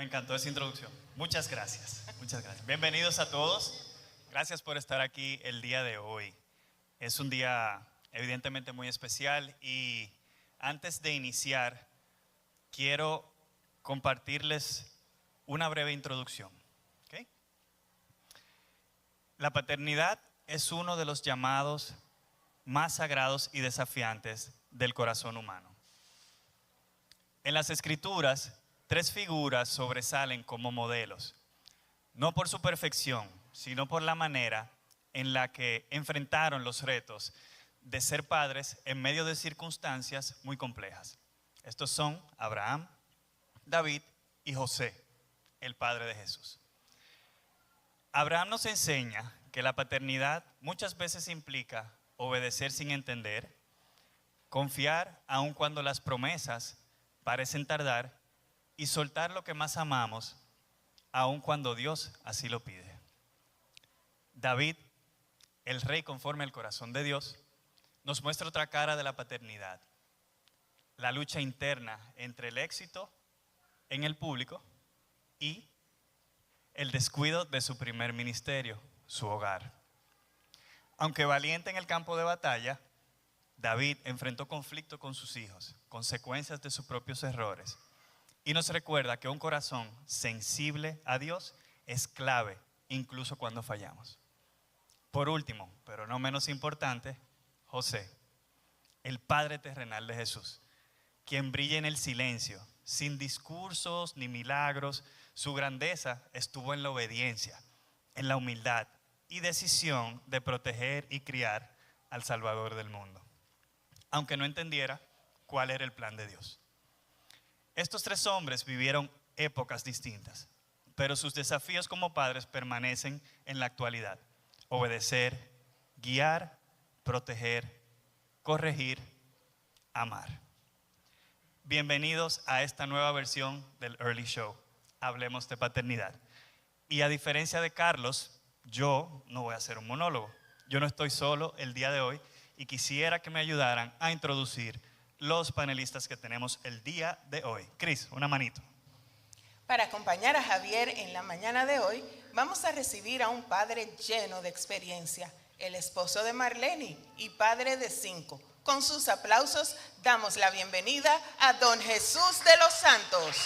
Me encantó esa introducción. Muchas gracias. Muchas gracias. Bienvenidos a todos. Gracias por estar aquí el día de hoy. Es un día evidentemente muy especial y antes de iniciar quiero compartirles una breve introducción. ¿Okay? La paternidad es uno de los llamados más sagrados y desafiantes del corazón humano. En las Escrituras, 3 figuras sobresalen como modelos, no por su perfección, sino por la manera en la que enfrentaron los retos de ser padres en medio de circunstancias muy complejas. Estos son Abraham, David y José, el padre de Jesús. Abraham nos enseña que la paternidad muchas veces implica obedecer sin entender, confiar aun cuando las promesas parecen tardar y soltar lo que más amamos aun cuando Dios así lo pide. David, el rey conforme al corazón de Dios, nos muestra otra cara de la paternidad, la lucha interna entre el éxito en el público y el descuido de su primer ministerio, su hogar. Aunque valiente en el campo de batalla, David enfrentó conflicto con sus hijos, consecuencias de sus propios errores, y nos recuerda que un corazón sensible a Dios es clave, incluso cuando fallamos. Por último, pero no menos importante, José, el padre terrenal de Jesús, quien brilla en el silencio, sin discursos ni milagros. Su grandeza estuvo en la obediencia, en la humildad y decisión de proteger y criar al Salvador del mundo, aunque no entendiera cuál era el plan de Dios. Estos 3 hombres vivieron épocas distintas, pero sus desafíos como padres permanecen en la actualidad: obedecer, guiar, proteger, corregir, amar. Bienvenidos a esta nueva versión del Early Show, Hablemos de Paternidad. Y a diferencia de Carlos, yo no voy a hacer un monólogo. Yo no estoy solo el día de hoy y quisiera que me ayudaran a introducir los panelistas que tenemos el día de hoy. Cris, una manito. Para acompañar a Javier en la mañana de hoy, vamos a recibir a un padre lleno de experiencia, el esposo de Marlene y padre de 5. Con sus aplausos damos la bienvenida a don Jesús de los Santos.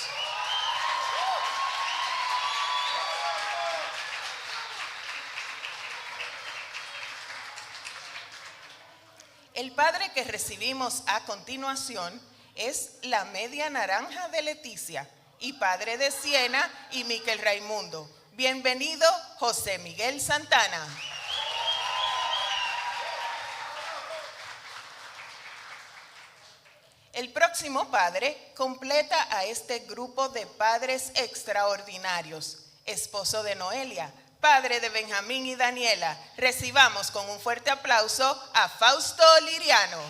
El padre que recibimos a continuación es la media naranja de Leticia y padre de Siena y Miquel Raimundo. Bienvenido, José Miguel Santana. El próximo padre completa a este grupo de padres extraordinarios, esposo de Noelia, padre de Benjamín y Daniela. Recibamos con un fuerte aplauso a Fausto Liriano.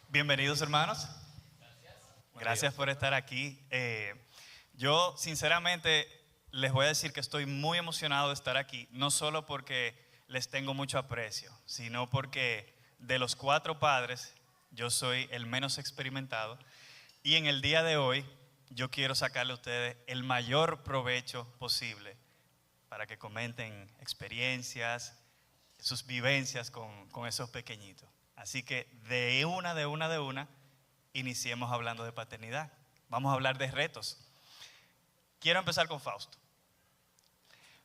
Bienvenidos, hermanos. Gracias por estar aquí. Yo sinceramente les voy a decir que estoy muy emocionado de estar aquí, no solo porque les tengo mucho aprecio, sino porque de los 4 padres yo soy el menos experimentado. Y en el día de hoy yo quiero sacarle a ustedes el mayor provecho posible para que comenten experiencias, sus vivencias con esos pequeñitos. Así que de una, iniciemos hablando de paternidad. Vamos a hablar de retos. Quiero empezar con Fausto.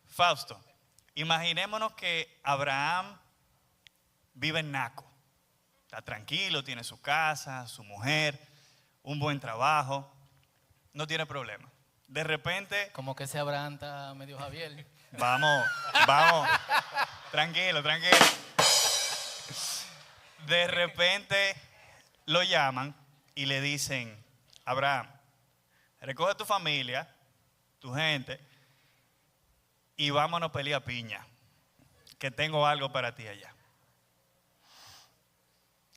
Fausto, imaginémonos que Abraham vive en Naco. Está tranquilo, tiene su casa, su mujer, un buen trabajo, no tiene problema. De repente... Como que ese Abraham está medio Javier. Vamos, tranquilo. De repente lo llaman y le dicen: Abraham, recoge tu familia, tu gente, y vámonos a pelear piña, que tengo algo para ti allá.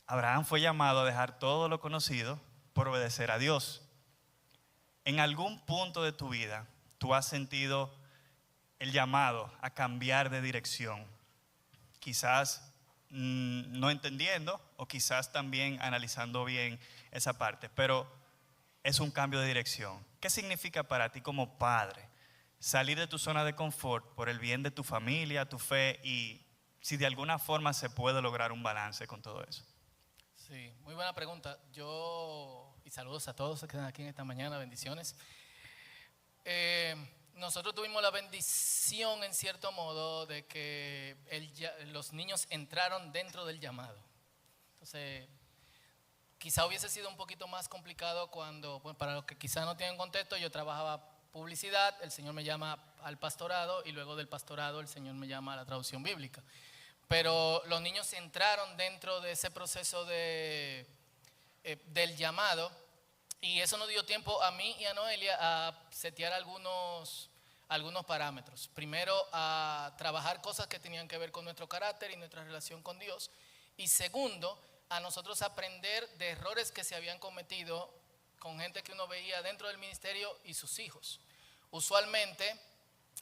Abraham fue llamado a dejar todo lo conocido por obedecer a Dios. En algún punto de tu vida, tú has sentido el llamado a cambiar de dirección. Quizás no entendiendo o quizás también analizando bien esa parte, pero es un cambio de dirección. ¿Qué significa para ti como padre salir de tu zona de confort por el bien de tu familia, tu fe, y si de alguna forma se puede lograr un balance con todo eso? Sí, muy buena pregunta. Y saludos a todos que están aquí en esta mañana, bendiciones. Nosotros tuvimos la bendición, en cierto modo, de que los niños entraron dentro del llamado. Entonces, quizá hubiese sido un poquito más complicado para los que quizá no tienen contexto, yo trabajaba publicidad, el Señor me llama al pastorado y luego del pastorado el Señor me llama a la traducción bíblica. Pero los niños entraron dentro de ese proceso del llamado, y eso nos dio tiempo a mí y a Noelia a setear algunos parámetros. Primero, a trabajar cosas que tenían que ver con nuestro carácter y nuestra relación con Dios. Y segundo, a nosotros aprender de errores que se habían cometido con gente que uno veía dentro del ministerio y sus hijos. Usualmente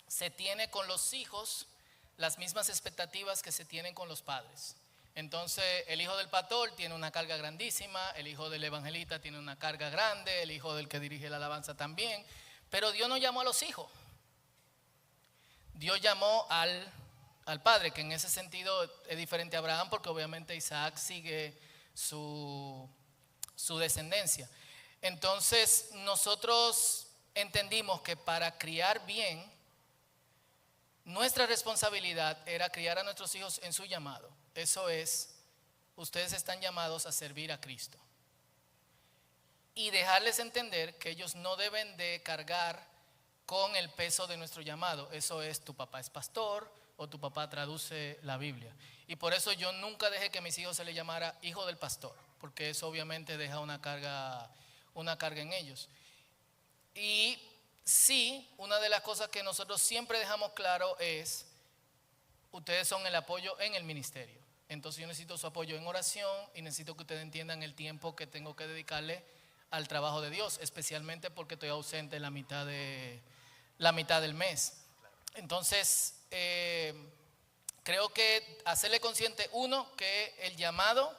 se tiene con los hijos las mismas expectativas que se tienen con los padres. Entonces, el hijo del pastor tiene una carga grandísima, el hijo del evangelista tiene una carga grande, el hijo del que dirige la alabanza también, pero Dios no llamó a los hijos. Dios llamó al padre, que en ese sentido es diferente a Abraham, porque obviamente Isaac sigue su descendencia. Entonces, nosotros entendimos que para criar bien, nuestra responsabilidad era criar a nuestros hijos en su llamado. Eso es, ustedes están llamados a servir a Cristo. Y dejarles entender que ellos no deben de cargar con el peso de nuestro llamado. Eso es, tu papá es pastor o tu papá traduce la Biblia. Y por eso yo nunca dejé que a mis hijos se les llamara hijo del pastor, porque eso obviamente deja una carga en ellos. Y sí, una de las cosas que nosotros siempre dejamos claro es, ustedes son el apoyo en el ministerio. Entonces yo necesito su apoyo en oración y necesito que ustedes entiendan el tiempo que tengo que dedicarle al trabajo de Dios, especialmente porque estoy ausente la mitad del mes. Entonces, creo que hacerle consciente, uno, que el llamado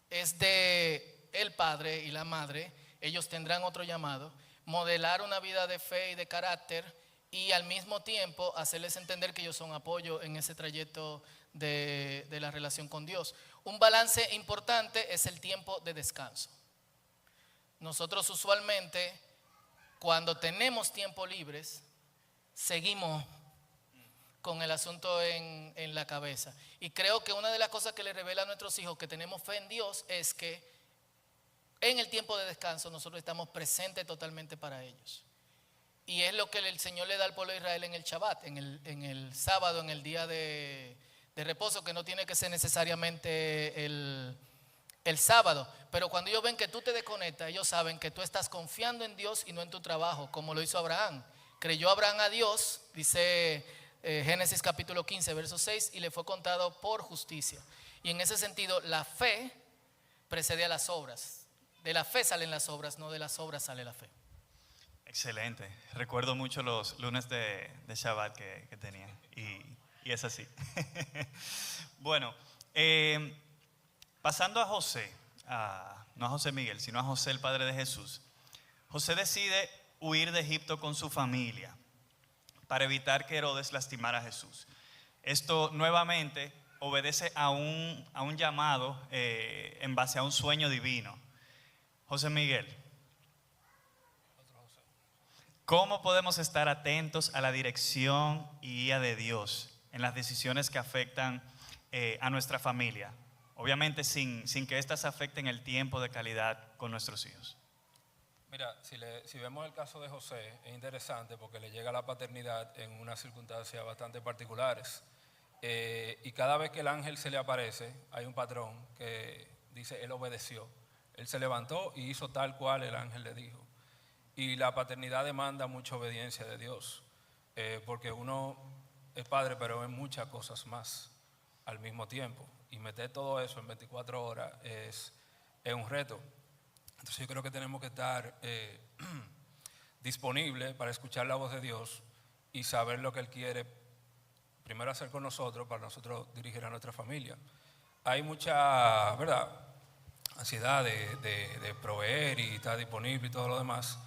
es de el padre y la madre, ellos tendrán otro llamado, modelar una vida de fe y de carácter, y al mismo tiempo hacerles entender que ellos son apoyo en ese trayecto de la relación con Dios. Un balance importante es el tiempo de descanso. Nosotros usualmente, cuando tenemos tiempo libres, seguimos con el asunto en la cabeza. Y creo que una de las cosas que le revela a nuestros hijos que tenemos fe en Dios es que en el tiempo de descanso nosotros estamos presentes totalmente para ellos. Y es lo que el Señor le da al pueblo de Israel en el Shabbat, en el sábado, en el día de reposo, que no tiene que ser necesariamente el sábado. Pero cuando ellos ven que tú te desconectas, ellos saben que tú estás confiando en Dios y no en tu trabajo, como lo hizo Abraham. Creyó Abraham a Dios, dice Génesis capítulo 15, verso 6, y le fue contado por justicia. Y en ese sentido, la fe precede a las obras. De la fe salen las obras, no de las obras sale la fe. Excelente. Recuerdo mucho los lunes de Shabbat que tenía, y es así. Bueno, pasando a José, no a José Miguel, sino a José, el padre de Jesús. José decide huir de Egipto con su familia para evitar que Herodes lastimara a Jesús. Esto nuevamente obedece a un llamado en base a un sueño divino. José Miguel, ¿cómo podemos estar atentos a la dirección y guía de Dios en las decisiones que afectan a nuestra familia? Obviamente sin que éstas afecten el tiempo de calidad con nuestros hijos. Mira, si vemos el caso de José, es interesante porque le llega la paternidad en unas circunstancias bastante particulares. Y cada vez que el ángel se le aparece, hay un patrón que dice, él obedeció. Él se levantó y hizo tal cual el ángel le dijo. Y la paternidad demanda mucha obediencia de Dios, porque uno es padre, pero es muchas cosas más al mismo tiempo. Y meter todo eso en 24 horas es un reto. Entonces yo creo que tenemos que estar disponibles para escuchar la voz de Dios y saber lo que Él quiere primero hacer con nosotros, para nosotros dirigir a nuestra familia. hay mucha, ¿verdad?, ansiedad de proveer y estar disponible y todo lo demás.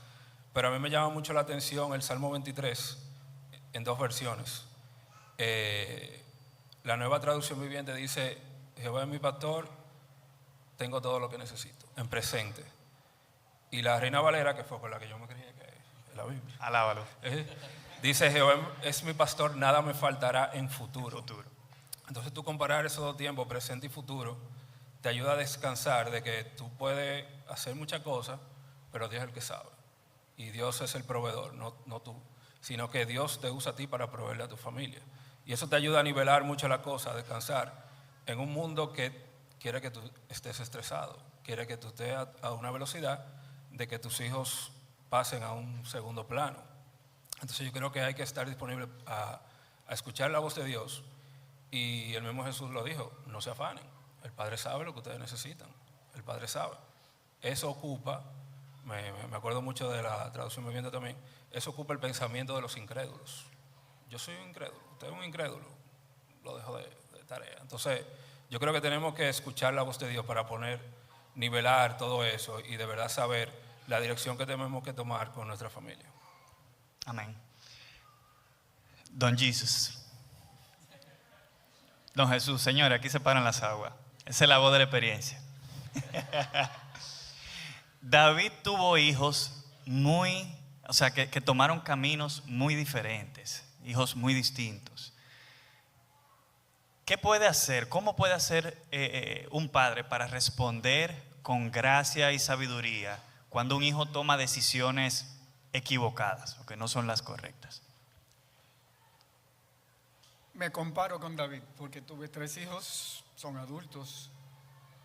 Pero a mí me llama mucho la atención el Salmo 23 en dos versiones. La Nueva Traducción Viviente dice: Jehová es mi pastor, tengo todo lo que necesito, en presente. Y la Reina Valera, que fue por la que yo me creía que es la Biblia, Alábalo. dice: Jehová es mi pastor, nada me faltará en futuro. Entonces tú comparar esos dos tiempos, presente y futuro, te ayuda a descansar de que tú puedes hacer muchas cosas, pero Dios es el que sabe. Y Dios es el proveedor, no tú, sino que Dios te usa a ti para proveerle a tu familia. Y eso te ayuda a nivelar mucho la cosa, a descansar en un mundo que quiere que tú estés estresado, quiere que tú estés a una velocidad de que tus hijos pasen a un segundo plano. Entonces yo creo que hay que estar disponible a escuchar la voz de Dios. Y el mismo Jesús lo dijo: no se afanen, el Padre sabe lo que ustedes necesitan, el Padre sabe. Eso ocupa, me acuerdo mucho de la traducción viviente también, eso ocupa el pensamiento de los incrédulos. Yo soy un incrédulo, usted es un incrédulo, lo dejo de tarea. Entonces yo creo que tenemos que escuchar la voz de Dios para nivelar todo eso y de verdad saber la dirección que tenemos que tomar con nuestra familia. Amén. Don Jesús. Don Jesús, Señor, aquí se paran las aguas. Esa es la voz de la experiencia. David tuvo hijos que tomaron caminos muy diferentes, hijos muy distintos. ¿Qué puede hacer? ¿Cómo puede hacer un padre para responder con gracia y sabiduría cuando un hijo toma decisiones equivocadas o que no son las correctas? Me comparo con David porque tuve 3 hijos, son adultos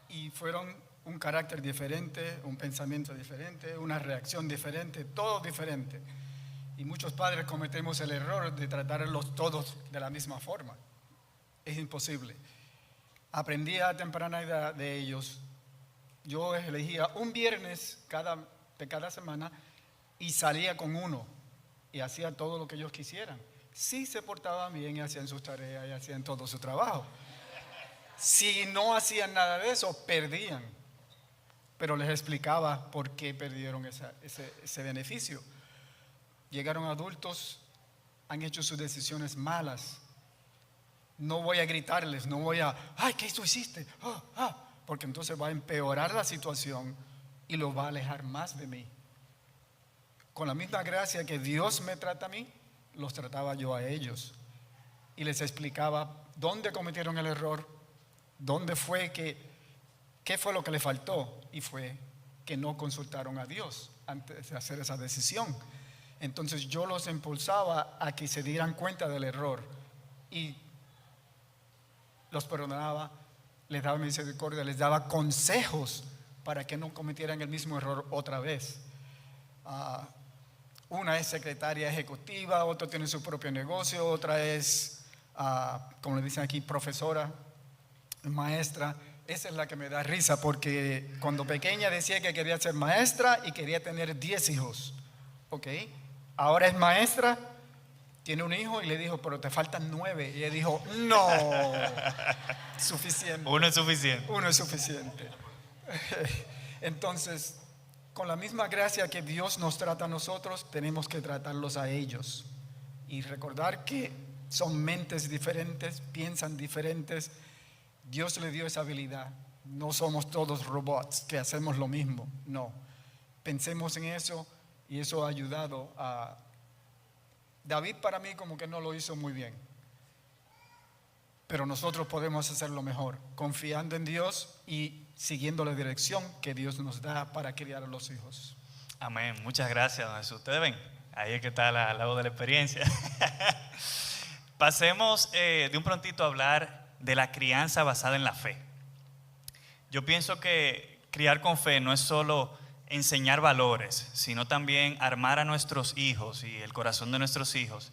y fueron un carácter diferente, un pensamiento diferente, una reacción diferente, todo diferente. Y muchos padres cometemos el error de tratarlos todos de la misma forma. Es imposible. Aprendí a temprana edad de ellos. Yo elegía un viernes de cada semana y salía con uno y hacía todo lo que ellos quisieran. Si se portaban bien y hacían sus tareas y hacían todo su trabajo. Si no hacían nada de eso, perdían. Pero les explicaba por qué perdieron ese beneficio. Llegaron adultos, han hecho sus decisiones malas. No voy a gritarles, no voy a, ¡ay, qué tú hiciste! Porque entonces va a empeorar la situación y los va a alejar más de mí. Con la misma gracia que Dios me trata a mí, los trataba yo a ellos. Y les explicaba dónde cometieron el error, dónde fue qué fue lo que les faltó. Y fue que no consultaron a Dios antes de hacer esa decisión. Entonces yo los impulsaba a que se dieran cuenta del error y los perdonaba, les daba misericordia, les daba consejos para que no cometieran el mismo error otra vez. Una es secretaria ejecutiva, otra tiene su propio negocio, otra es, como le dicen aquí, profesora, maestra. Esa es la que me da risa porque cuando pequeña decía que quería ser maestra y quería tener 10 hijos. ¿Ok? Ahora es maestra, tiene un hijo y le dijo, pero te faltan 9. Y ella dijo, no, suficiente. Uno es suficiente. Uno es suficiente. Entonces, con la misma gracia que Dios nos trata a nosotros, tenemos que tratarlos a ellos. Y recordar que son mentes diferentes, piensan diferentes. Dios le dio esa habilidad. No somos todos robots que hacemos lo mismo. No. Pensemos en eso y eso ha ayudado a... David para mí como que no lo hizo muy bien. Pero nosotros podemos hacerlo mejor, confiando en Dios y siguiendo la dirección que Dios nos da para criar a los hijos. Amén. Muchas gracias, don Jesús. Ustedes ven, ahí es que está la voz de la experiencia. Pasemos de un prontito a hablar de la crianza basada en la fe. Yo pienso que criar con fe no es solo enseñar valores, sino también armar a nuestros hijos y el corazón de nuestros hijos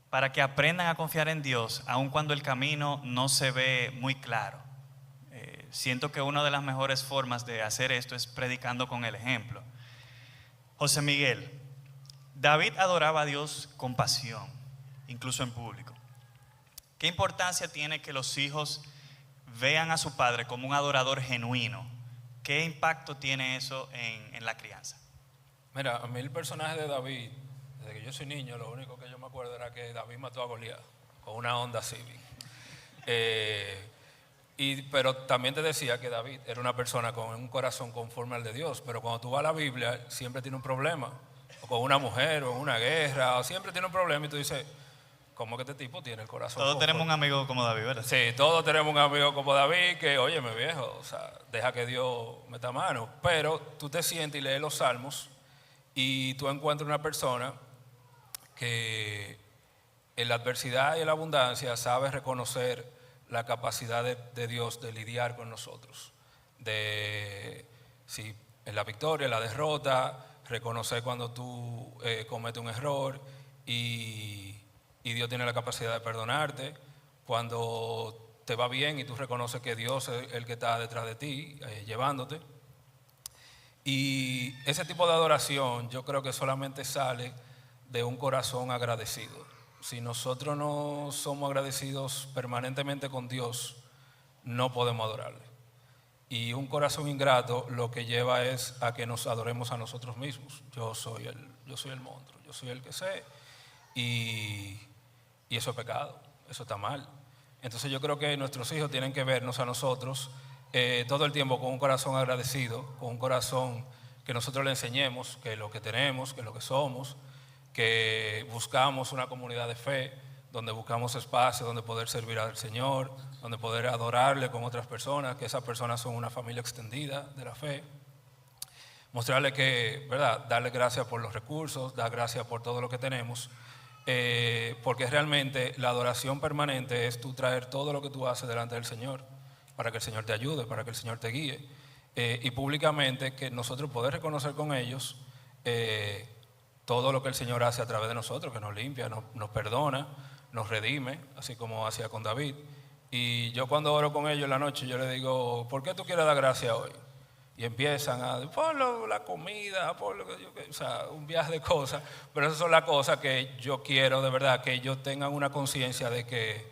para que aprendan a confiar en Dios, aun cuando el camino no se ve muy claro. Siento que una de las mejores formas de hacer esto es predicando con el ejemplo. José Miguel, David adoraba a Dios con pasión, incluso en público. ¿Qué importancia tiene que los hijos vean a su padre como un adorador genuino? ¿Qué impacto tiene eso en la crianza? Mira, a mí el personaje de David, desde que yo soy niño, lo único que yo me acuerdo era que David mató a Goliat con una Honda Civic. Pero también te decía que David era una persona con un corazón conforme al de Dios, pero cuando tú vas a la Biblia siempre tiene un problema, o con una mujer, o en una guerra, o siempre tiene un problema y tú dices, ¿cómo que este tipo tiene el corazón? Todos tenemos un amigo como David, ¿verdad? Sí, todos tenemos un amigo como David que, óyeme viejo, o sea, deja que Dios meta mano, pero tú te sientes y lees los salmos y tú encuentras una persona que en la adversidad y en la abundancia sabe reconocer la capacidad de Dios de lidiar con nosotros, en la victoria, en la derrota, reconocer cuando tú cometes un error y Dios tiene la capacidad de perdonarte, cuando te va bien y tú reconoces que Dios es el que está detrás de ti, llevándote. Y ese tipo de adoración yo creo que solamente sale de un corazón agradecido. Si nosotros no somos agradecidos permanentemente con Dios, no podemos adorarle. Y un corazón ingrato lo que lleva es a que nos adoremos a nosotros mismos. Yo soy el monstruo, yo soy el que sé. Y eso es pecado, eso está mal. Entonces yo creo que nuestros hijos tienen que vernos a nosotros todo el tiempo con un corazón agradecido, con un corazón que nosotros le enseñemos que es lo que tenemos, que es lo que somos, que buscamos una comunidad de fe, donde buscamos espacio, donde poder servir al Señor, donde poder adorarle con otras personas, que esas personas son una familia extendida de la fe. Mostrarle que, ¿verdad? Darle gracias por los recursos, dar gracias por todo lo que tenemos, porque realmente la adoración permanente es tú traer todo lo que tú haces delante del Señor, para que el Señor te ayude, para que el Señor te guíe, y públicamente que nosotros poder reconocer con ellos todo lo que el Señor hace a través de nosotros, que nos limpia, nos perdona, nos redime, así como hacía con David. Y yo cuando oro con ellos en la noche, yo les digo, ¿por qué tú quieres dar gracias hoy? Y empiezan por la comida, o sea, un viaje de cosas. Pero esas son las cosas que yo quiero de verdad, que ellos tengan una conciencia de que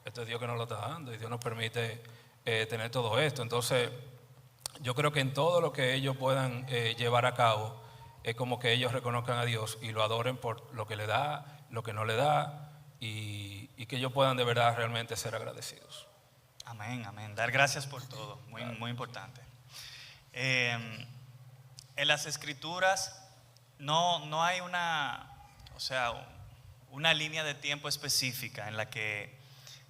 esto es Dios que nos lo está dando y Dios nos permite tener todo esto. Entonces, yo creo que en todo lo que ellos puedan llevar a cabo, es como que ellos reconozcan a Dios y lo adoren por lo que le da, lo que no le da, y que ellos puedan de verdad realmente ser agradecidos. Amén, amén. Dar gracias por todo, muy importante. En las Escrituras no hay una línea de tiempo específica en la que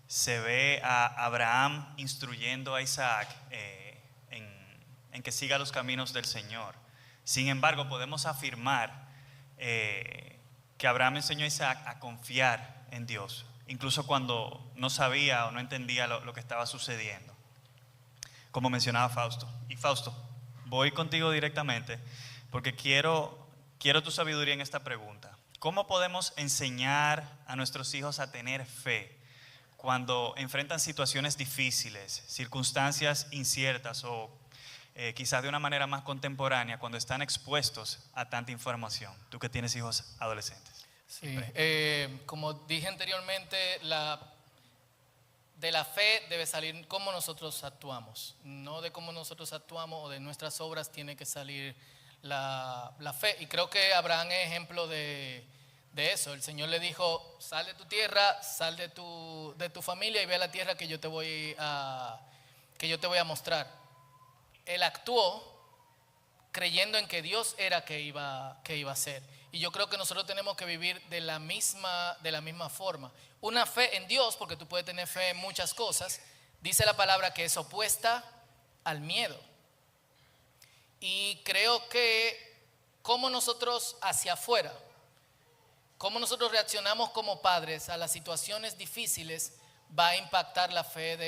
se ve a Abraham instruyendo a Isaac en que siga los caminos del Señor. Sin embargo, podemos afirmar que Abraham enseñó a Isaac a confiar en Dios, incluso cuando no sabía o no entendía lo que estaba sucediendo, como mencionaba Fausto. Y Fausto, voy contigo directamente porque quiero tu sabiduría en esta pregunta. ¿Cómo podemos enseñar a nuestros hijos a tener fe cuando enfrentan situaciones difíciles, circunstancias inciertas o quizás de una manera más contemporánea, cuando están expuestos a tanta información? Tú que tienes hijos adolescentes. Sí, como dije anteriormente, de la fe debe salir cómo nosotros actuamos, no de cómo nosotros actuamos o de nuestras obras tiene que salir la fe. Y creo que Abraham es ejemplo de eso. El Señor le dijo, sal de tu tierra, sal de tu familia y ve a la tierra que yo te voy a mostrar. Él actuó creyendo en que Dios era que iba a hacer. Y yo creo que nosotros tenemos que vivir de la misma forma. Una fe en Dios, porque tú puedes tener fe en muchas cosas, dice la palabra que es opuesta al miedo. Y creo que como nosotros hacia afuera, cómo nosotros reaccionamos como padres a las situaciones difíciles, va a impactar la fe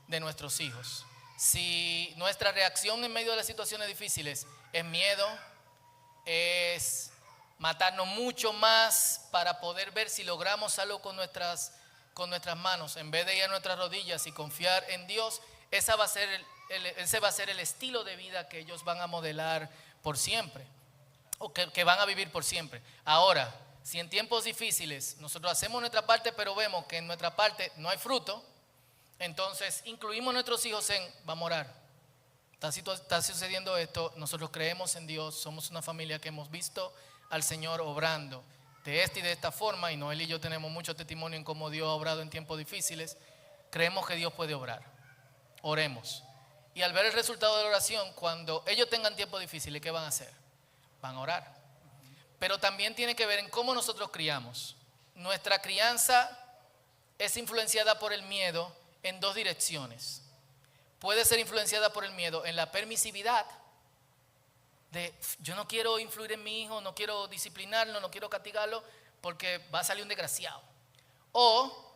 de nuestros hijos. Si nuestra reacción en medio de las situaciones difíciles es miedo, es matarnos mucho más para poder ver si logramos algo con nuestras manos, en vez de ir a nuestras rodillas y confiar en Dios, ese va a ser el estilo de vida que ellos van a modelar por siempre, o que van a vivir por siempre. Ahora, si en tiempos difíciles nosotros hacemos nuestra parte, pero vemos que en nuestra parte no hay fruto, entonces incluimos a nuestros hijos en, vamos a orar. Está sucediendo esto, nosotros creemos en Dios, somos una familia que hemos visto al Señor obrando de esta y de esta forma, y Noel y yo tenemos mucho testimonio en cómo Dios ha obrado en tiempos difíciles. Creemos que Dios puede obrar. Oremos. Y al ver el resultado de la oración, cuando ellos tengan tiempos difíciles, ¿qué van a hacer? Van a orar. Pero también tiene que ver en cómo nosotros criamos. Nuestra crianza es influenciada por el miedo en dos direcciones. Puede ser influenciada por el miedo en la permisividad, de yo no quiero influir en mi hijo, no quiero disciplinarlo, no quiero castigarlo porque va a salir un desgraciado. O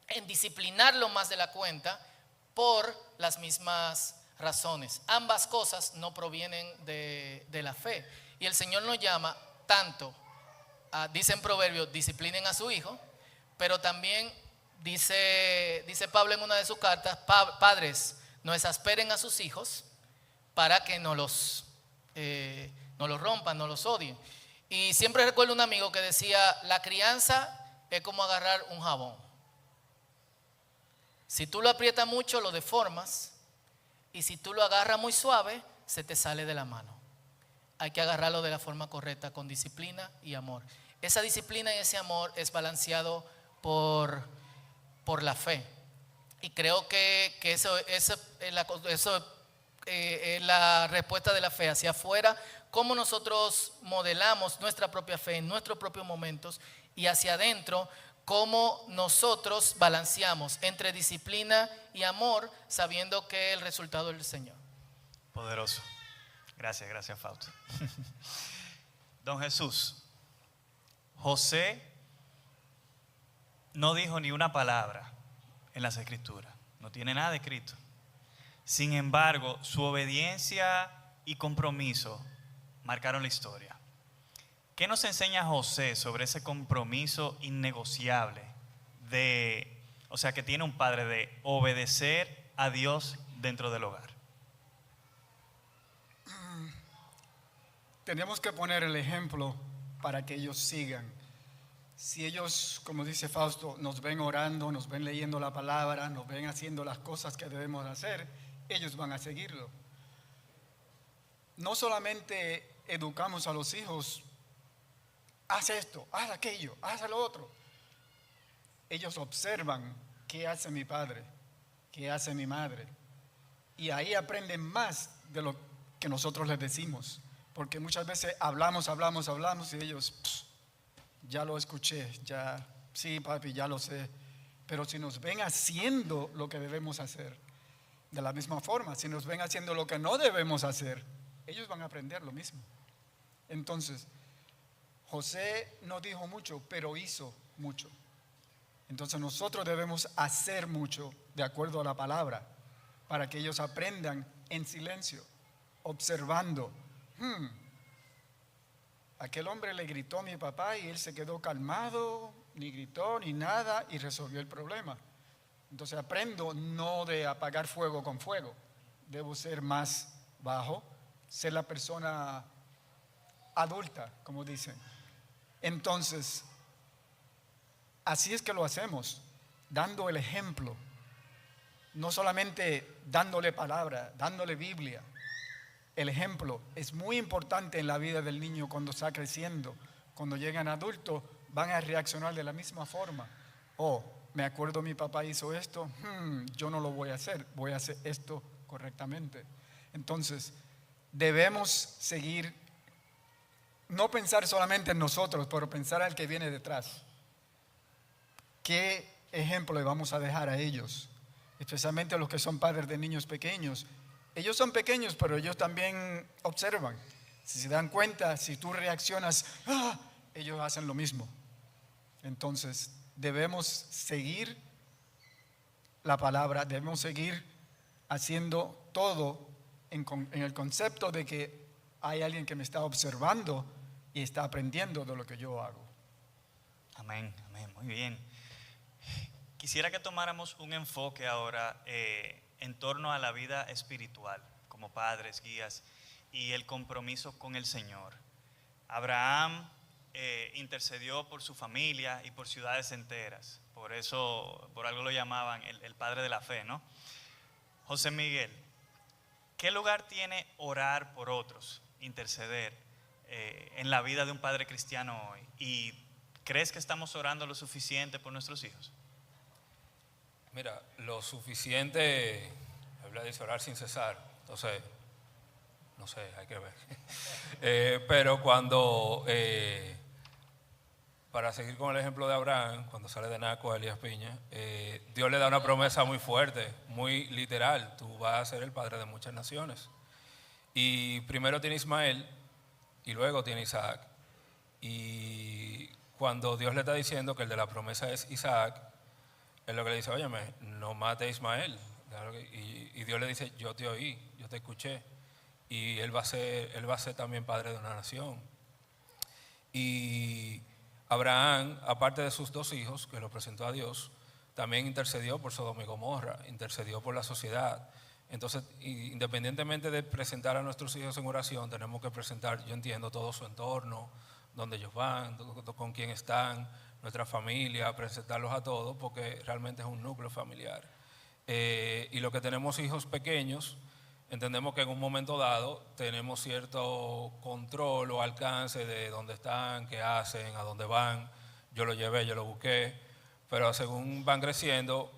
en disciplinarlo más de la cuenta por las mismas razones. Ambas cosas no provienen de la fe. Y el Señor nos llama tanto, dice en Proverbios, disciplinen a su hijo, pero también dice Pablo en una de sus cartas, padres, no exasperen a sus hijos para que no los rompan, no los odien. Y siempre recuerdo un amigo que decía, la crianza es como agarrar un jabón. Si tú lo aprietas mucho, lo deformas, y si tú lo agarras muy suave, se te sale de la mano. Hay que agarrarlo de la forma correcta, con disciplina y amor. Esa disciplina y ese amor es balanceado por la fe. Y creo que eso es la respuesta de la fe hacia afuera, cómo nosotros modelamos nuestra propia fe en nuestros propios momentos, y hacia adentro, cómo nosotros balanceamos entre disciplina y amor, sabiendo que el resultado es el Señor. Poderoso. Gracias, Fausto. Don Jesús, José no dijo ni una palabra en las Escrituras, no tiene nada escrito. Sin embargo, su obediencia y compromiso marcaron la historia. ¿Qué nos enseña José sobre ese compromiso innegociable que tiene un padre de obedecer a Dios dentro del hogar? Tenemos que poner el ejemplo para que ellos sigan. Si ellos, como dice Fausto, nos ven orando, nos ven leyendo la palabra, nos ven haciendo las cosas que debemos hacer, ellos van a seguirlo. No solamente educamos a los hijos, haz esto, haz aquello, haz lo otro. Ellos observan qué hace mi padre, qué hace mi madre, y ahí aprenden más de lo que nosotros les decimos, porque muchas veces hablamos y ellos, ya lo escuché, ya, sí papi, ya lo sé. Pero si nos ven haciendo lo que debemos hacer, de la misma forma, si nos ven haciendo lo que no debemos hacer, ellos van a aprender lo mismo. Entonces, José no dijo mucho, pero hizo mucho. Entonces nosotros debemos hacer mucho de acuerdo a la palabra, para que ellos aprendan en silencio, observando. Aquel hombre le gritó a mi papá y él se quedó calmado, ni gritó ni nada, y resolvió el problema. Entonces aprendo no de apagar fuego con fuego, debo ser más bajo, ser la persona adulta, como dicen. Entonces, así es que lo hacemos, dando el ejemplo, no solamente dándole palabra, dándole Biblia. El ejemplo es muy importante en la vida del niño cuando está creciendo. Cuando llegan adultos van a reaccionar de la misma forma. Me acuerdo mi papá hizo esto, yo no lo voy a hacer esto correctamente. Entonces, debemos seguir, no pensar solamente en nosotros, pero pensar al que viene detrás. ¿Qué ejemplo le vamos a dejar a ellos? Especialmente a los que son padres de niños pequeños. Ellos son pequeños, pero ellos también observan. Si se dan cuenta, si tú reaccionas, ellos hacen lo mismo. Entonces, debemos seguir la palabra, debemos seguir haciendo todo en el concepto de que hay alguien que me está observando y está aprendiendo de lo que yo hago. Amén, muy bien. Quisiera que tomáramos un enfoque ahora en torno a la vida espiritual, como padres, guías, y el compromiso con el Señor. Abraham intercedió por su familia y por ciudades enteras. Por eso, por algo lo llamaban el padre de la fe, ¿no? José Miguel, ¿qué lugar tiene orar por otros, interceder en la vida de un padre cristiano hoy? ¿Y crees que estamos orando lo suficiente por nuestros hijos? Mira, lo suficiente, la Biblia dice orar sin cesar, entonces, no sé, hay que ver. Pero cuando, para seguir con el ejemplo de Abraham, cuando sale de Naco a Elías Piña, Dios le da una promesa muy fuerte, muy literal: tú vas a ser el padre de muchas naciones. Y primero tiene Ismael y luego tiene Isaac. Y cuando Dios le está diciendo que el de la promesa es Isaac, él lo que le dice: óyeme, no mate a Ismael. Y Dios le dice: yo te oí, yo te escuché. Y él va a ser también padre de una nación. Y Abraham, aparte de sus 2 hijos, que lo presentó a Dios, también intercedió por Sodoma y Gomorra, intercedió por la sociedad. Entonces, independientemente de presentar a nuestros hijos en oración, tenemos que presentar, yo entiendo, todo su entorno, dónde ellos van, con quién están, nuestra familia, presentarlos a todos, porque realmente es un núcleo familiar. Y los que tenemos hijos pequeños, entendemos que en un momento dado tenemos cierto control o alcance de dónde están, qué hacen, a dónde van. Yo lo llevé, yo lo busqué, pero según van creciendo,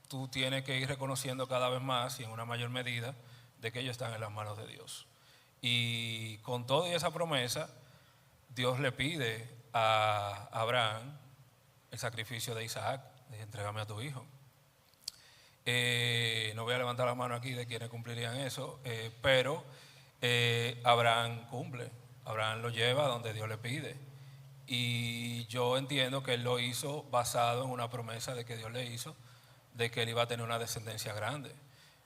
tú tienes que ir reconociendo cada vez más y en una mayor medida de que ellos están en las manos de Dios. Y con toda esa promesa, Dios le pide a Abraham el sacrificio de Isaac, de entrégame a tu hijo. No voy a levantar la mano aquí de quienes cumplirían eso, pero Abraham cumple, Abraham lo lleva donde Dios le pide. Y yo entiendo que él lo hizo basado en una promesa de que Dios le hizo, de que él iba a tener una descendencia grande.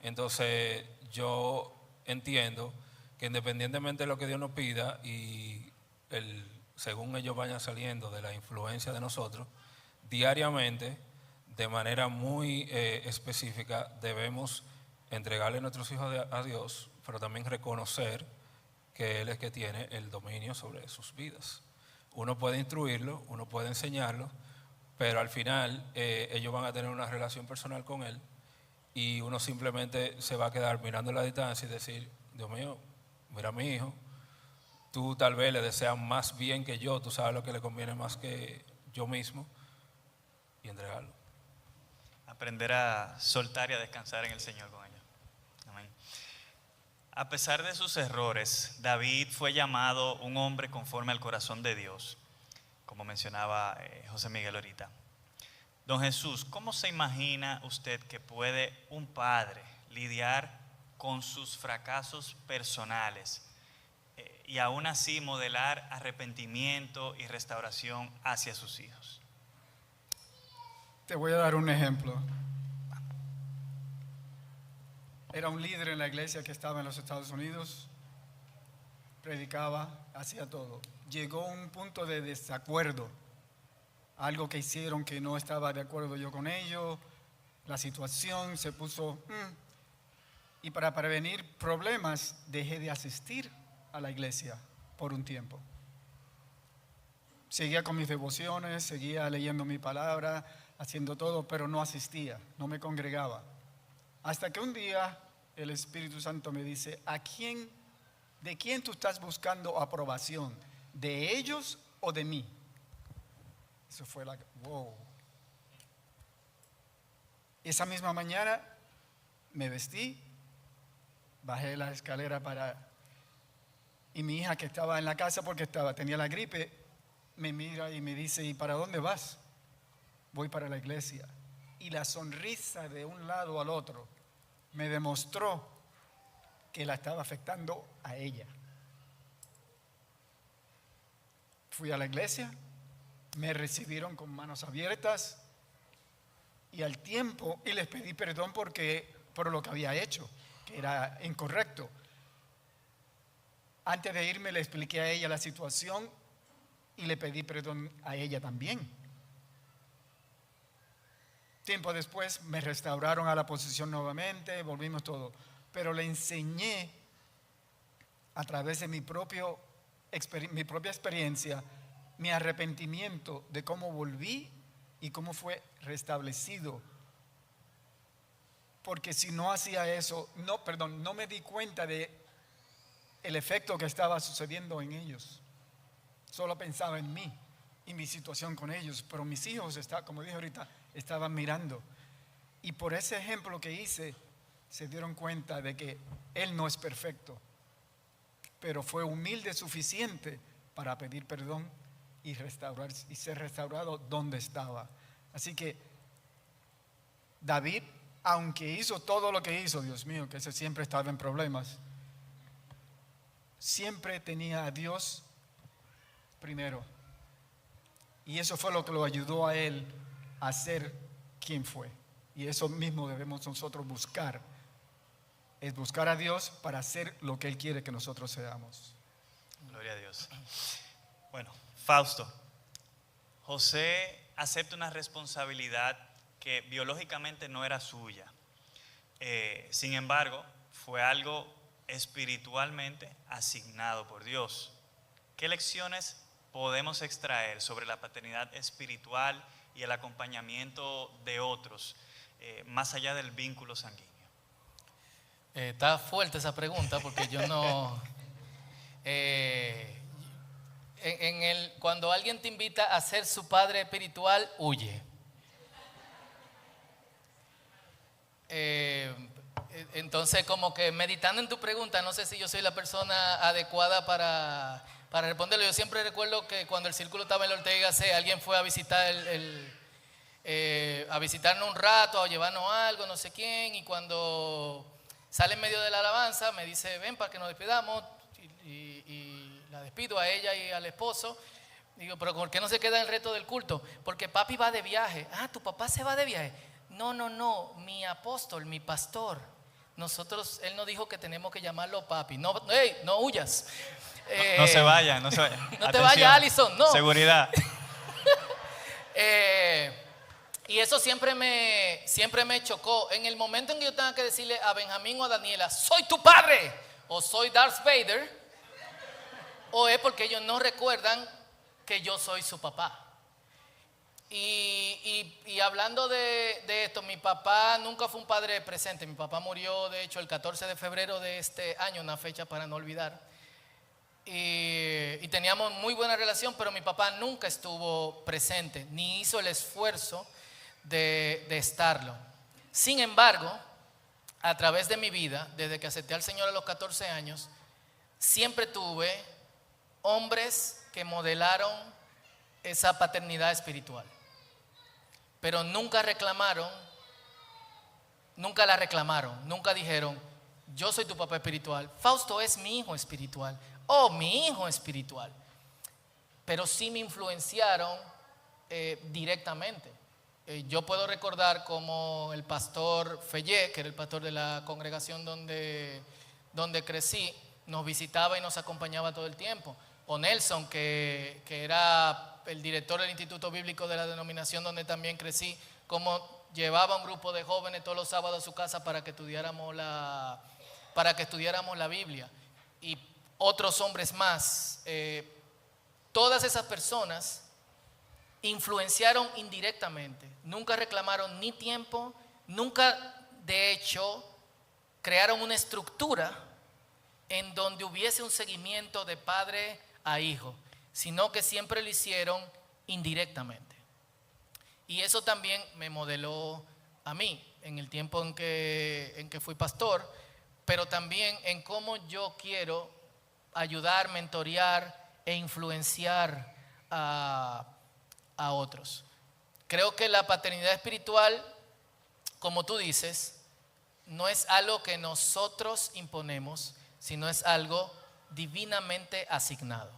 Entonces yo entiendo que independientemente de lo que Dios nos pida y según ellos vayan saliendo de la influencia de nosotros, diariamente, de manera muy específica, debemos entregarle nuestros hijos a Dios, pero también reconocer que Él es que tiene el dominio sobre sus vidas. Uno puede instruirlo, uno puede enseñarlo, pero al final ellos van a tener una relación personal con Él y uno simplemente se va a quedar mirando la distancia y decir: Dios mío, mira a mi hijo, tú tal vez le deseas más bien que yo, tú sabes lo que le conviene más que yo mismo, y entregarlo. Aprender a soltar y a descansar en el Señor con ellos. Amén. A pesar de sus errores, David fue llamado un hombre conforme al corazón de Dios, como mencionaba José Miguel ahorita. Don Jesús, ¿cómo se imagina usted que puede un padre lidiar con sus fracasos personales y aún así modelar arrepentimiento y restauración hacia sus hijos? Te voy a dar un ejemplo. Era un líder en la iglesia que estaba en los Estados Unidos, predicaba, hacía todo. Llegó a un punto de desacuerdo, algo que hicieron que no estaba de acuerdo yo con ellos, la situación se puso... Y para prevenir problemas dejé de asistir a la iglesia por un tiempo. Seguía con mis devociones, seguía leyendo mi palabra, haciendo todo, pero no asistía, no me congregaba. Hasta que un día el Espíritu Santo me dice: ¿de quién tú estás buscando aprobación? ¿De ellos o de mí? Eso fue wow. Esa misma mañana me vestí, bajé la escalera y mi hija, que estaba en la casa porque tenía la gripe, me mira y me dice: ¿y para dónde vas? Voy para la iglesia. Y la sonrisa de un lado al otro me demostró que la estaba afectando a ella. Fui a la iglesia, me recibieron con manos abiertas y al tiempo, y les pedí perdón por lo que había hecho, que era incorrecto. Antes de irme le expliqué a ella la situación y le pedí perdón a ella también. Tiempo después me restauraron a la posición nuevamente, volvimos todo. Pero le enseñé a través de mi propia experiencia mi arrepentimiento de cómo volví y cómo fue restablecido. Porque si no hacía eso, no me di cuenta de el efecto que estaba sucediendo en ellos. Solo pensaba en mí y mi situación con ellos, pero mis hijos, como dije ahorita, estaban mirando. Y por ese ejemplo que hice, se dieron cuenta de que él no es perfecto, pero fue humilde suficiente para pedir perdón y restaurar y ser restaurado donde estaba. Así que David, aunque hizo todo lo que hizo, Dios mío, que ese siempre estaba en problemas, siempre tenía a Dios primero. Y eso fue lo que lo ayudó a él a ser quien fue. Y eso mismo debemos nosotros buscar. Es buscar a Dios para ser lo que Él quiere que nosotros seamos. Gloria a Dios. Bueno, Fausto, José acepta una responsabilidad que biológicamente no era suya. Sin embargo, fue algo espiritualmente asignado por Dios. ¿Qué lecciones podemos extraer sobre la paternidad espiritual y el acompañamiento de otros, más allá del vínculo sanguíneo? Está fuerte esa pregunta porque yo no... cuando alguien te invita a ser su padre espiritual, huye. Entonces, como que meditando en tu pregunta, no sé si yo soy la persona adecuada para responderlo. Yo siempre recuerdo que cuando el círculo estaba en la Ortega C, alguien fue a visitar a visitarnos un rato, a llevarnos algo, no sé quién, y cuando sale en medio de la alabanza me dice, ven para que nos despidamos, y la despido a ella y al esposo. Digo, pero ¿por qué no se queda el resto del culto? Porque papi va de viaje. Ah, ¿tu papá se va de viaje? No, mi apóstol, mi pastor. Él nos dijo que tenemos que llamarlo papi. No huyas. No se vayan, no se vayan. No Atención, te vayas, Alison, no. Seguridad. Y eso siempre me chocó. En el momento en que yo tenga que decirle a Benjamín o a Daniela, soy tu padre, o soy Darth Vader, o es porque ellos no recuerdan que yo soy su papá. Y hablando de esto, mi papá nunca fue un padre presente. Mi papá murió, de hecho, el 14 de febrero de este año, una fecha para no olvidar. Y teníamos muy buena relación, pero mi papá nunca estuvo presente, ni hizo el esfuerzo de estarlo. Sin embargo, a través de mi vida, desde que acepté al Señor a los 14 años, siempre tuve hombres que modelaron esa paternidad espiritual, pero nunca la reclamaron, nunca dijeron, yo soy tu papá espiritual, Fausto es mi hijo espiritual, mi hijo espiritual. Pero sí me influenciaron directamente. Yo puedo recordar como el pastor Fellé, que era el pastor de la congregación donde crecí, nos visitaba y nos acompañaba todo el tiempo. O Nelson, que era el director del Instituto Bíblico de la denominación donde también crecí, como llevaba un grupo de jóvenes todos los sábados a su casa para que estudiáramos la Biblia. Y otros hombres más. Todas esas personas influenciaron indirectamente. Nunca reclamaron ni tiempo, nunca, de hecho, crearon una estructura en donde hubiese un seguimiento de padre a hijo, sino que siempre lo hicieron indirectamente. Y eso también me modeló a mí en el tiempo en que fui pastor, pero también en cómo yo quiero ayudar, mentorear e influenciar a otros. Creo que la paternidad espiritual, como tú dices, no es algo que nosotros imponemos, sino es algo divinamente asignado.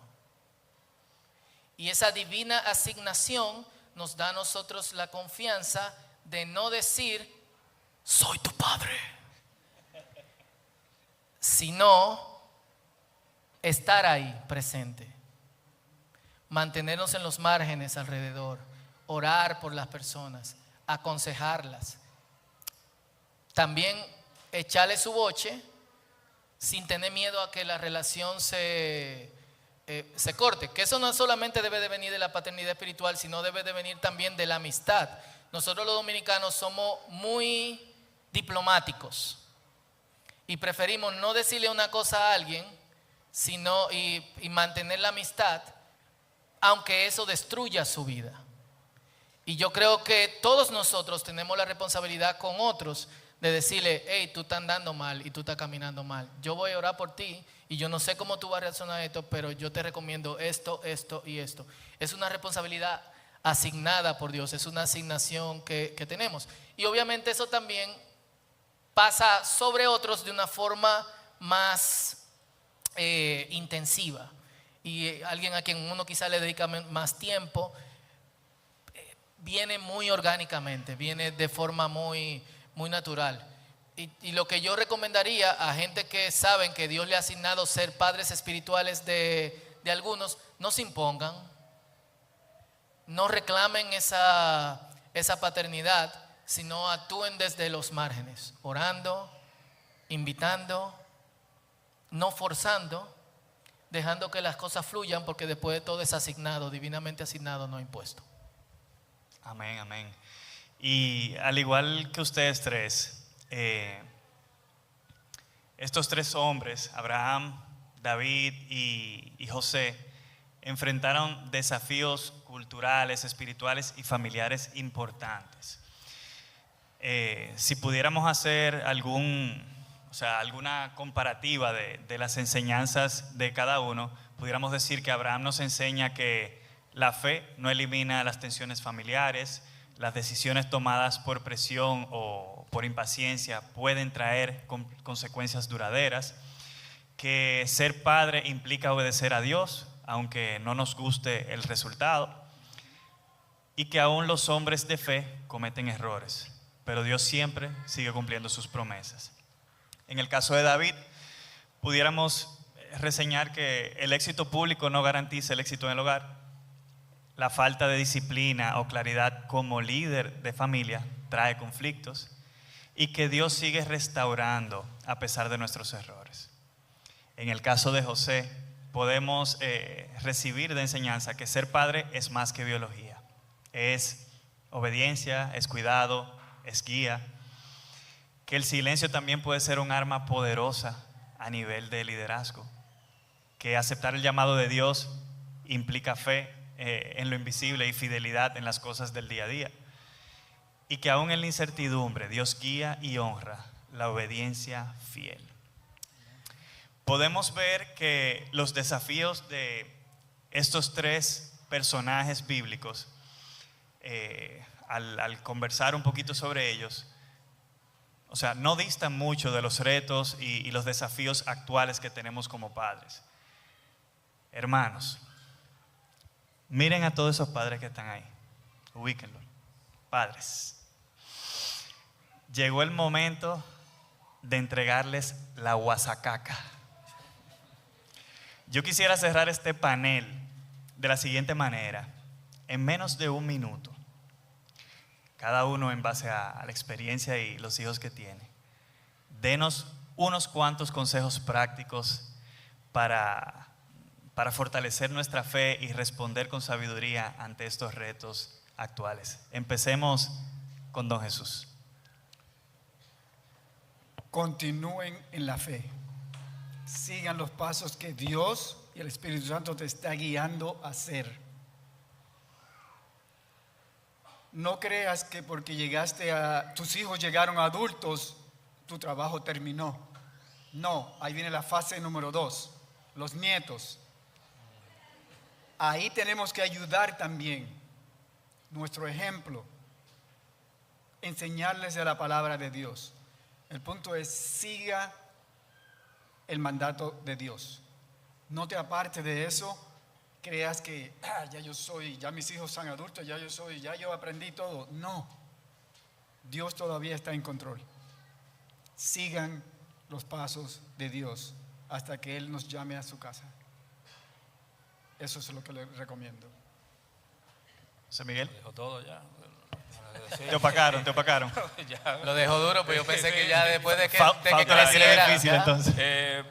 Y esa divina asignación nos da a nosotros la confianza de no decir, soy tu padre, sino estar ahí presente, mantenernos en los márgenes alrededor, orar por las personas, aconsejarlas, también echarle su boche sin tener miedo a que la relación se se corte. Que eso no solamente debe de venir de la paternidad espiritual, sino debe de venir también de la amistad. Nosotros los dominicanos somos muy diplomáticos y preferimos no decirle una cosa a alguien, sino y mantener la amistad, aunque eso destruya su vida. Y yo creo que todos nosotros tenemos la responsabilidad con otros de decirle, hey, tú estás andando mal y tú estás caminando mal. Yo voy a orar por ti y yo no sé cómo tú vas a reaccionar a esto, pero yo te recomiendo esto, esto y esto. Es una responsabilidad asignada por Dios, es una asignación que tenemos. Y obviamente eso también pasa sobre otros de una forma más intensiva. Y alguien a quien uno quizá le dedica más tiempo, viene muy orgánicamente, viene de forma muy natural. Y lo que yo recomendaría a gente que saben que Dios le ha asignado ser padres espirituales de algunos, no se impongan, no reclamen esa paternidad, sino actúen desde los márgenes, orando, invitando, no forzando, dejando que las cosas fluyan, porque después de todo es asignado, divinamente asignado, no impuesto. Amén, amén. Y al igual que ustedes tres, estos tres hombres, Abraham, David y José, enfrentaron desafíos culturales, espirituales y familiares importantes. Si pudiéramos hacer alguna comparativa de las enseñanzas de cada uno, pudiéramos decir que Abraham nos enseña que la fe no elimina las tensiones familiares, las decisiones tomadas por presión o por impaciencia pueden traer consecuencias duraderas, que ser padre implica obedecer a Dios, aunque no nos guste el resultado, y que aún los hombres de fe cometen errores, pero Dios siempre sigue cumpliendo sus promesas. En el caso de David, pudiéramos reseñar que el éxito público no garantiza el éxito en el hogar. La falta de disciplina o claridad como líder de familia trae conflictos, y que Dios sigue restaurando a pesar de nuestros errores. En el caso de José, podemos recibir de enseñanza que ser padre es más que biología. Es obediencia, es cuidado, es guía. Que el silencio también puede ser un arma poderosa a nivel de liderazgo. Que aceptar el llamado de Dios implica fe en lo invisible y fidelidad en las cosas del día a día. Y que aún en la incertidumbre Dios guía y honra la obediencia fiel. Podemos ver que los desafíos de estos tres personajes bíblicos, al conversar un poquito sobre ellos, no distan mucho de los retos y los desafíos actuales que tenemos como padres. Hermanos, miren a todos esos padres que están ahí, ubíquenlos. Padres, llegó el momento de entregarles la guasacaca. Yo quisiera cerrar este panel de la siguiente manera: en menos de un minuto, cada uno en base a la experiencia y los hijos que tiene, denos unos cuantos consejos prácticos para fortalecer nuestra fe y responder con sabiduría ante estos retos actuales. Empecemos con don Jesús. Continúen en la fe. Sigan los pasos que Dios y el Espíritu Santo te está guiando a hacer. No creas que porque tus hijos llegaron adultos, tu trabajo terminó. No, ahí viene la fase número 2, los nietos. Ahí tenemos que ayudar también, nuestro ejemplo, enseñarles de la palabra de Dios. El punto es, siga el mandato de Dios. No te apartes de eso, creas que ya mis hijos son adultos, ya yo aprendí todo. No, Dios todavía está en control. Sigan los pasos de Dios hasta que Él nos llame a su casa. Eso es lo que le recomiendo. José Miguel. Lo dijo todo ya. Te opacaron. Ya. Lo dejó duro, pero yo pensé que ya después de que Falta la creciera, difícil, ya. entonces.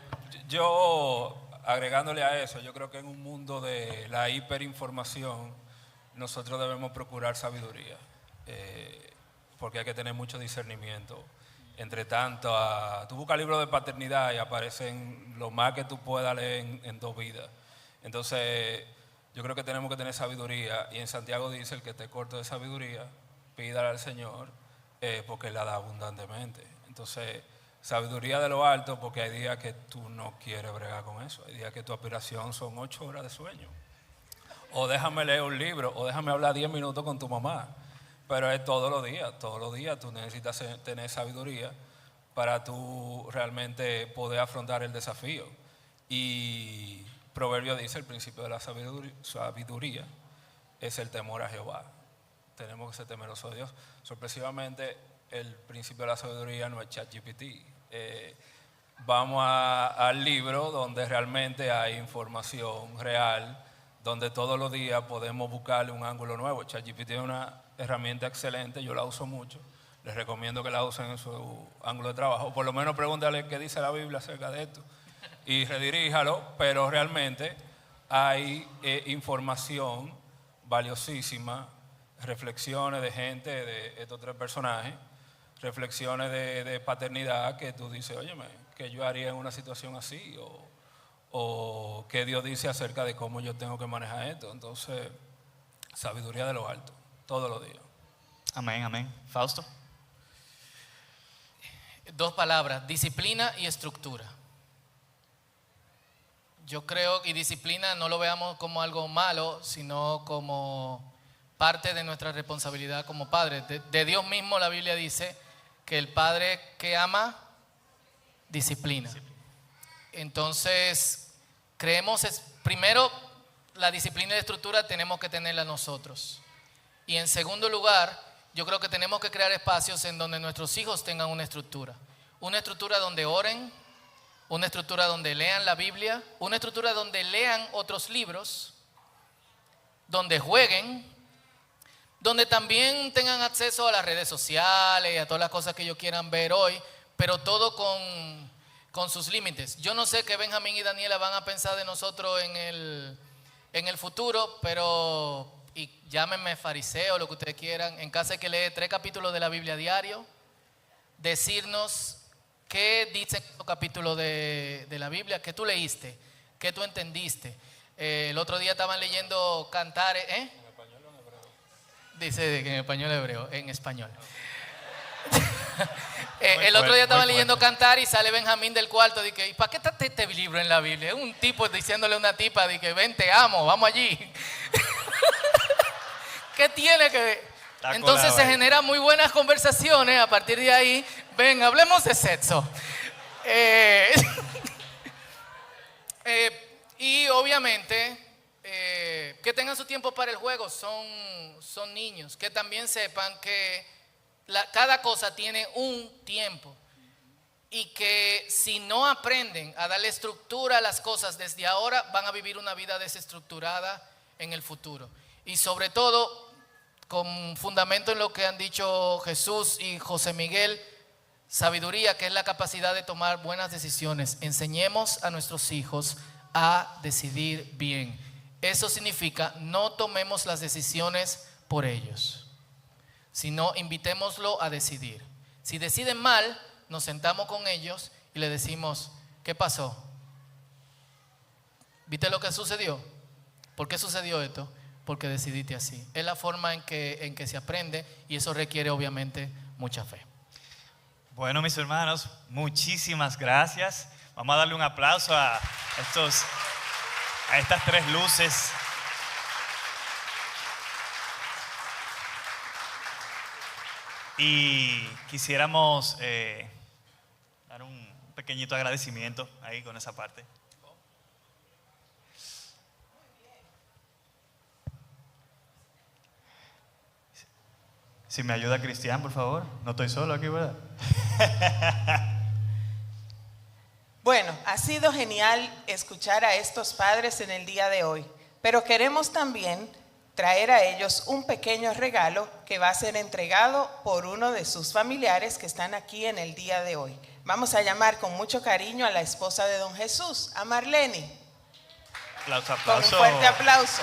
Yo agregándole a eso, yo creo que en un mundo de la hiperinformación, nosotros debemos procurar sabiduría, porque hay que tener mucho discernimiento. Entre tanto, tú buscas libros de paternidad y aparecen lo más que tú puedas leer en 2 vidas. Entonces, yo creo que tenemos que tener sabiduría, y en Santiago dice: el que esté corto de sabiduría, pídala al Señor, porque Él la da abundantemente. Entonces, sabiduría de lo alto, porque hay días que tú no quieres bregar con eso. Hay días que tu aspiración son 8 horas de sueño. O déjame leer un libro, o déjame hablar 10 minutos con tu mamá. Pero es todos los días tú necesitas tener sabiduría para tú realmente poder afrontar el desafío. Y Proverbio dice: el principio de la sabiduría es el temor a Jehová. Tenemos que ser temerosos de Dios. Sorpresivamente, el principio de la sabiduría no es ChatGPT. Vamos al libro donde realmente hay información real, donde todos los días podemos buscarle un ángulo nuevo. ChatGPT es una herramienta excelente, yo la uso mucho. Les recomiendo que la usen en su ángulo de trabajo. O por lo menos pregúntale qué dice la Biblia acerca de esto y rediríjalo, pero realmente hay información valiosísima, reflexiones de gente, de estos 3 personajes, reflexiones de paternidad que tú dices: óyeme, ¿qué yo haría en una situación así? O qué Dios dice acerca de cómo yo tengo que manejar esto. Entonces, sabiduría de lo alto, todos los días. Amén, amén. Fausto. 2 palabras: disciplina y estructura. Yo creo que disciplina no lo veamos como algo malo, sino como parte de nuestra responsabilidad como padres. De Dios mismo la Biblia dice que el padre que ama, disciplina. Entonces, creemos, primero, la disciplina y la estructura tenemos que tenerla nosotros. Y en segundo lugar, yo creo que tenemos que crear espacios en donde nuestros hijos tengan una estructura. Una estructura donde oren, una estructura donde lean la Biblia, una estructura donde lean otros libros, donde jueguen, donde también tengan acceso a las redes sociales y a todas las cosas que ellos quieran ver hoy, pero todo con sus límites. Yo no sé qué Benjamín y Daniela van a pensar de nosotros en el futuro, pero, y llámenme fariseo, lo que ustedes quieran, en casa hay que leer 3 capítulos de la Biblia diario, decirnos qué dicen los capítulos de la Biblia, qué tú leíste, qué tú entendiste. El otro día estaban leyendo Cantares, ¿En español o en hebreo? Dice que en español hebreo, en español. El otro día estaban leyendo Cantar y sale Benjamín del cuarto. Dice: ¿y para qué está este libro en la Biblia? Es un tipo diciéndole a una tipa: que ven, te amo, vamos allí. ¿Qué tiene que ver? Entonces se generan muy buenas conversaciones. A partir de ahí, ven, hablemos de sexo. Y obviamente que tengan su tiempo para el juego. Son niños. Que también sepan que cada cosa tiene un tiempo. Y que si no aprenden a darle estructura a las cosas desde ahora, van a vivir una vida desestructurada en el futuro. Y sobre todo, con fundamento en lo que han dicho Jesús y José Miguel, sabiduría, que es la capacidad de tomar buenas decisiones. Enseñemos a nuestros hijos a decidir bien. Eso significa: no tomemos las decisiones por ellos, sino invitémoslo a decidir. Si deciden mal, nos sentamos con ellos y le decimos: ¿qué pasó? ¿Viste lo que sucedió? ¿Por qué sucedió esto? Porque decidiste así. Es la forma en que se aprende, y eso requiere obviamente mucha fe. Bueno, mis hermanos, muchísimas gracias. Vamos a darle un aplauso a estas 3 luces. Y quisiéramos dar un pequeñito agradecimiento ahí con esa parte. Si me ayuda Cristian, por favor. No estoy solo aquí, ¿verdad? Bueno, ha sido genial escuchar a estos padres en el día de hoy, pero queremos también traer a ellos un pequeño regalo que va a ser entregado por uno de sus familiares que están aquí en el día de hoy. Vamos a llamar con mucho cariño a la esposa de don Jesús, a Marlene. Aplauso, Con un aplauso. fuerte aplauso.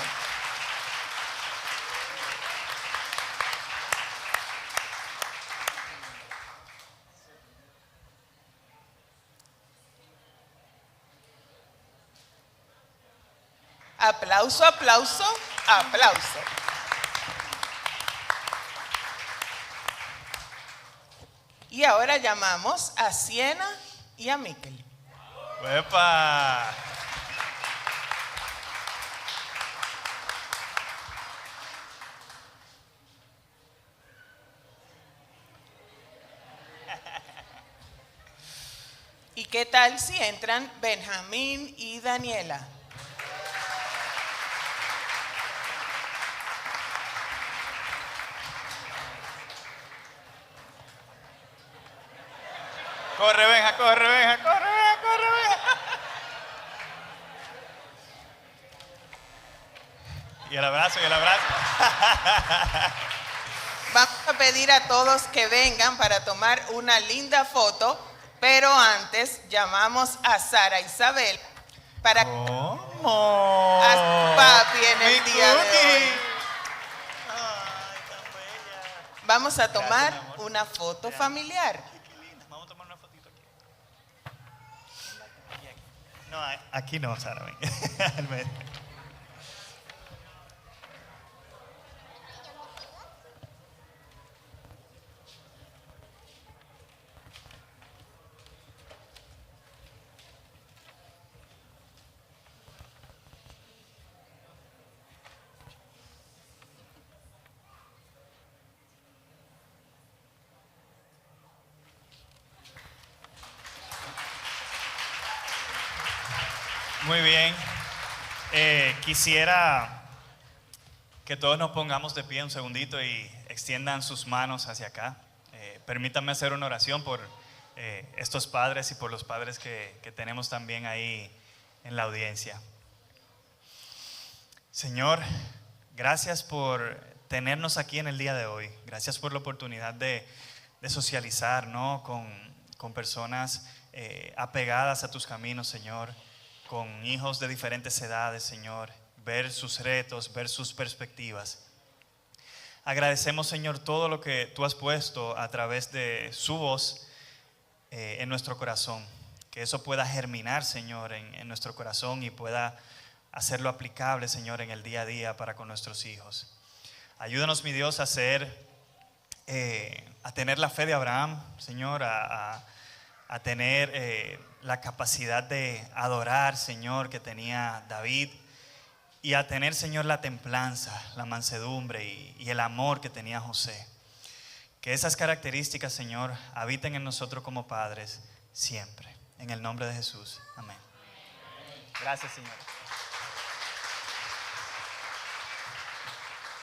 Aplauso, aplauso, aplauso. Y ahora llamamos a Siena y a Miquel. ¡Epa! ¿Y qué tal si entran Benjamín y Daniela? Corre, Benja, corre, Benja, corre, Benja, corre, Benja. Y el abrazo, y el abrazo. Vamos a pedir a todos que vengan para tomar una linda foto, pero antes llamamos a Sara Isabel para ¿Cómo? a su papi en el Mi día de cookie. hoy. Ay, tan bella. Vamos a tomar Gracias, mi amor. una foto familiar. Qué linda. Vamos a tomar una fotito aquí. Aquí, aquí. No, aquí no, Sara. ven. Al medio. Muy bien. Quisiera que todos nos pongamos de pie un segundito y extiendan sus manos hacia acá. Permítanme hacer una oración por estos padres y por los padres que tenemos también ahí en la audiencia. Señor, gracias por tenernos aquí en el día de hoy. Gracias por la oportunidad de socializar, ¿no? con personas apegadas a tus caminos, Señor, con hijos de diferentes edades, Señor, ver sus retos, ver sus perspectivas. Agradecemos, Señor, todo lo que tú has puesto a través de su voz en nuestro corazón. Que eso pueda germinar, Señor, en nuestro corazón y pueda hacerlo aplicable, Señor, en el día a día para con nuestros hijos. Ayúdanos, mi Dios, a tener la fe de Abraham, Señor, a tener la capacidad de adorar, Señor, que tenía David, y a tener, Señor, la templanza, la mansedumbre y el amor que tenía José. Que esas características, Señor, habiten en nosotros como padres siempre. En el nombre de Jesús. Amén. Gracias, Señor.